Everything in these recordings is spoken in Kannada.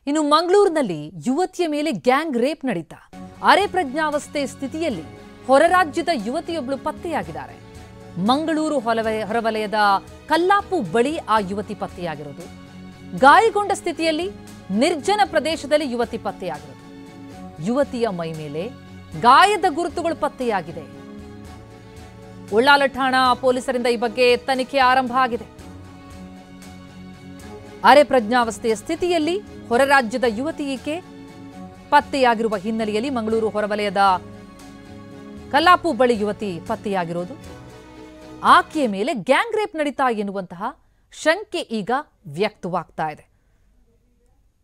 ಇನ್ನು ಮಂಗಳೂರಿನಲ್ಲಿ ಯುವತಿಯ ಮೇಲೆ ಗ್ಯಾಂಗ್ ರೇಪ್ ನಡೀತಾ ಅರೆ ಪ್ರಜ್ಞಾವಸ್ಥೆ ಸ್ಥಿತಿಯಲ್ಲಿ ಹೊರ ರಾಜ್ಯದ ಯುವತಿಯೊಬ್ಬಳು ಪತ್ತೆಯಾಗಿದ್ದಾರೆ. ಮಂಗಳೂರು ಹೊರವಲಯದ ಕಲ್ಲಾಪು ಬಳಿ ಆ ಯುವತಿ ಪತ್ತೆಯಾಗಿರೋದು. ಗಾಯಗೊಂಡ ಸ್ಥಿತಿಯಲ್ಲಿ ನಿರ್ಜನ ಪ್ರದೇಶದಲ್ಲಿ ಯುವತಿ ಪತ್ತೆಯಾಗಿರೋದು. ಯುವತಿಯ ಮೈ ಮೇಲೆ ಗಾಯದ ಗುರುತುಗಳು ಪತ್ತೆಯಾಗಿದೆ. ಉಳ್ಳಾಲ ಠಾಣಾ ಪೊಲೀಸರಿಂದ ಈ ಬಗ್ಗೆ ತನಿಖೆ ಆರಂಭ ಆಗಿದೆ. ಅರೆ ಪ್ರಜ್ಞಾವಸ್ಥೆಯ ಸ್ಥಿತಿಯಲ್ಲಿ ಹೊರ ರಾಜ್ಯದ ಯುವತಿ ಈಕೆ ಪತ್ತೆಯಾಗಿರುವ ಹಿನ್ನೆಲೆಯಲ್ಲಿ ಮಂಗಳೂರು ಹೊರವಲಯದ ಕಲ್ಲಾಪು ಬಳಿ ಯುವತಿ ಪತ್ತೆಯಾಗಿರೋದು. ಆಕೆಯ ಮೇಲೆ ಗ್ಯಾಂಗ್ ರೇಪ್ ನಡೀತಾ ಎನ್ನುವಂತಹ ಶಂಕೆ ಈಗ ವ್ಯಕ್ತವಾಗ್ತಾ ಇದೆ.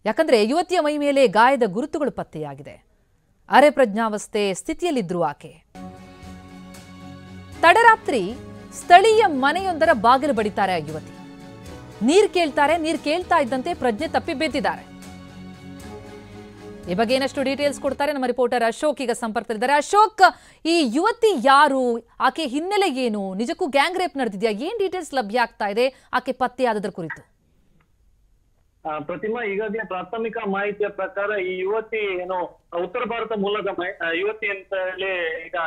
ಯಾಕಂದ್ರೆ ಯುವತಿಯ ಮೈ ಮೇಲೆ ಗಾಯದ ಗುರುತುಗಳು ಪತ್ತೆಯಾಗಿದೆ. ಅರೆ ಪ್ರಜ್ಞಾವಸ್ಥೆ ಸ್ಥಿತಿಯಲ್ಲಿದ್ರು ಆಕೆ. ತಡರಾತ್ರಿ ಸ್ಥಳೀಯ ಮನೆಯೊಂದರ ಬಾಗಿಲು ಬಡಿತಾರೆ ಆ ಯುವತಿ. ನೀರು ಕೇಳ್ತಾರೆ. ನೀರು ಕೇಳ್ತಾ ಇದ್ದಂತೆ ಪ್ರಜ್ಞೆ ತಪ್ಪಿ ಬಿದ್ದಿದ್ದಾರೆ. ಈ ಬಗ್ಗೆ ಏನಷ್ಟು ಡೀಟೇಲ್ಸ್ ಕೊಡ್ತಾರೆ ನಮ್ಮ ರಿಪೋರ್ಟರ್ ಅಶೋಕ್ ಈಗ ಸಂಪರ್ಕದಲ್ಲಿದ್ದಾರೆ. ಅಶೋಕ್, ಈ ಯುವತಿ ಯಾರು, ಆಕೆ ಹಿನ್ನೆಲೆ ಏನು, ನಿಜಕ್ಕೂ ಗ್ಯಾಂಗ್ ರೇಪ್ ನಡೆದಿದ್ಯಾ, ಏನ್ ಡೀಟೇಲ್ಸ್ ಲಭ್ಯ ಆಗ್ತಾ ಇದೆ ಆಕೆ ಪತ್ತೆಯಾದದ್ರ ಕುರಿತು? ಪ್ರತಿಮಾ, ಈಗಾಗಲೇ ಪ್ರಾಥಮಿಕ ಮಾಹಿತಿಯ ಪ್ರಕಾರ ಈ ಯುವತಿ ಉತ್ತರ ಭಾರತ ಮೂಲದ ಯುವತಿ ಅಂತ ಹೇಳಿ ಈಗ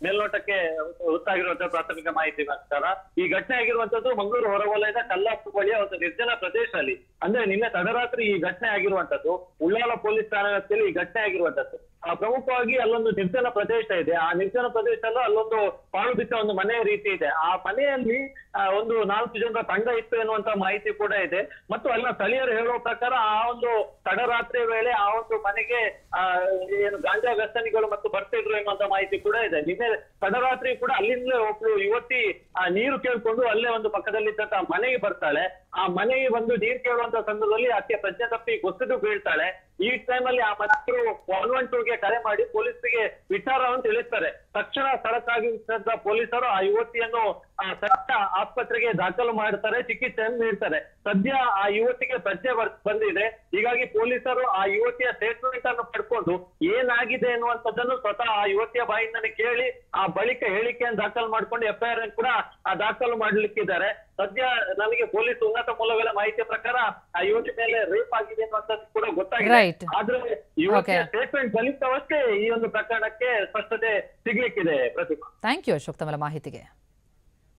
ಮೇಲ್ನೋಟಕ್ಕೆ ಗೊತ್ತಾಗಿರುವಂತಹ ಪ್ರಾಥಮಿಕ ಮಾಹಿತಿ ಪ್ರಕಾರ ಈ ಘಟನೆ ಆಗಿರುವಂತದ್ದು ಮಂಗಳೂರು ಹೊರವಲಯದ ಕಲ್ಲಾಪು ಬಳಿಯ ಒಂದು ನಿರ್ಜನ ಪ್ರದೇಶದಲ್ಲಿ. ಅಂದ್ರೆ ನಿನ್ನೆ ತಡರಾತ್ರಿ ಈ ಘಟನೆ ಆಗಿರುವಂತದ್ದು. ಉಳ್ಳಾಲ ಪೊಲೀಸ್ ಠಾಣಾ ವ್ಯಾಪ್ತಿಯಲ್ಲಿ ಈ ಘಟನೆ ಆಗಿರುವಂತದ್ದು. ಪ್ರಮುಖವಾಗಿ ಅಲ್ಲೊಂದು ನಿರ್ಜನ ಪ್ರದೇಶ ಇದೆ. ಆ ನಿರ್ಜನ ಪ್ರದೇಶದಲ್ಲೂ ಅಲ್ಲೊಂದು ಪಾಳು ಬಿದ್ದ ಒಂದು ಮನೆಯ ರೀತಿ ಇದೆ. ಆ ಮನೆಯಲ್ಲಿ ಒಂದು 4 ಜನರ ತಂಡ ಇತ್ತು ಎನ್ನುವಂತ ಮಾಹಿತಿ ಕೂಡ ಇದೆ. ಮತ್ತು ಅಲ್ಲಿನ ಸ್ಥಳೀಯರು ಹೇಳುವ ಪ್ರಕಾರ ಆ ಒಂದು ತಡರಾತ್ರಿ ವೇಳೆ ಆ ಒಂದು ಮನೆಗೆ ಏನು ಗಾಂಜಾ ವ್ಯಸನಿಗಳು ಮತ್ತು ಬರ್ತಿದ್ರು ಎನ್ನುವಂತ ಮಾಹಿತಿ ಕೂಡ ಇದೆ. ನಿನ್ನೆ ತಡರಾತ್ರಿ ಕೂಡ ಅಲ್ಲಿಂದಲೇ ಒಬ್ಳು ಯುವತಿ ನೀರು ಕೇಳ್ಕೊಂಡು ಅಲ್ಲೇ ಒಂದು ಪಕ್ಕದಲ್ಲಿದ್ದಂತ ಮನೆಗೆ ಬರ್ತಾಳೆ. ಆ ಮನೆಗೆ ಬಂದು ನೀರು ಕೇಳುವಂತ ಸಂದರ್ಭದಲ್ಲಿ ಆಕೆ ಪ್ರಜ್ಞೆ ತಪ್ಪಿ ಕುಸಿದು ಬೀಳ್ತಾಳೆ. ಈ ಟೈಮಲ್ಲಿ ಆ ಮನೆಯವರು 112ಗೆ ಕರೆ ಮಾಡಿ ಪೊಲೀಸರಿಗೆ ವಿಚಾರವನ್ನು ತಿಳಿಸ್ತಾರೆ. ತಕ್ಷಣ ಸ್ಥಳಕ್ಕಾಗಿದ್ದ ಪೊಲೀಸರು ಆ ಯುವತಿಯನ್ನು ಆಸ್ಪತ್ರೆಗೆ ದಾಖಲು ಮಾಡ್ತಾರೆ, ಚಿಕಿತ್ಸೆಯನ್ನು ನೀಡ್ತಾರೆ. ಸದ್ಯ ಆ ಯುವತಿಗೆ ಪ್ರಜ್ಞೆ ಬಂದಿದೆ. ಹೀಗಾಗಿ ಪೊಲೀಸರು ಆ ಯುವತಿಯ ಸ್ಟೇಟ್ಮೆಂಟ್ ಅನ್ನು ಪಡ್ಕೊಂಡು ಏನಾಗಿದೆ ಎನ್ನುವಂಥದ್ದನ್ನು ಸ್ವತಃ ಆ ಯುವತಿಯ ಬಾಯಿಂದನೇ ಕೇಳಿ ಆ ಬಳಿಕ ಹೇಳಿಕೆಯನ್ನು ದಾಖಲು ಮಾಡ್ಕೊಂಡು FIR ಕೂಡ ದಾಖಲು ಮಾಡ್ಲಿಕ್ಕಿದ್ದಾರೆ. ಸದ್ಯ ನಮಗೆ ಪೊಲೀಸ್ ಉನ್ನತ ಮೂಲಗಳ ಮಾಹಿತಿಯ ಪ್ರಕಾರ ಆ ಯುವತಿ ಮೇಲೆ ರೇಪ್ ಆಗಿದೆ ಅನ್ನುವಂಥದ್ದು ಕೂಡ ಗೊತ್ತಾಗಿದೆ. ಆದ್ರೆ ಯುವತಿಯ ಸ್ಟೇಟ್ಮೆಂಟ್ ಬಲಿಕವಷ್ಟೇ ಈ ಒಂದು ಪ್ರಕರಣಕ್ಕೆ ಸ್ಪಷ್ಟತೆ ಸಿಗ್ಲಿಕ್ಕಿದೆ. ಪ್ರತಿಭಾ, ಥ್ಯಾಂಕ್ ಯು ಅಶೋಕ್ ತಮ್ಮ ಮಾಹಿತಿಗೆ.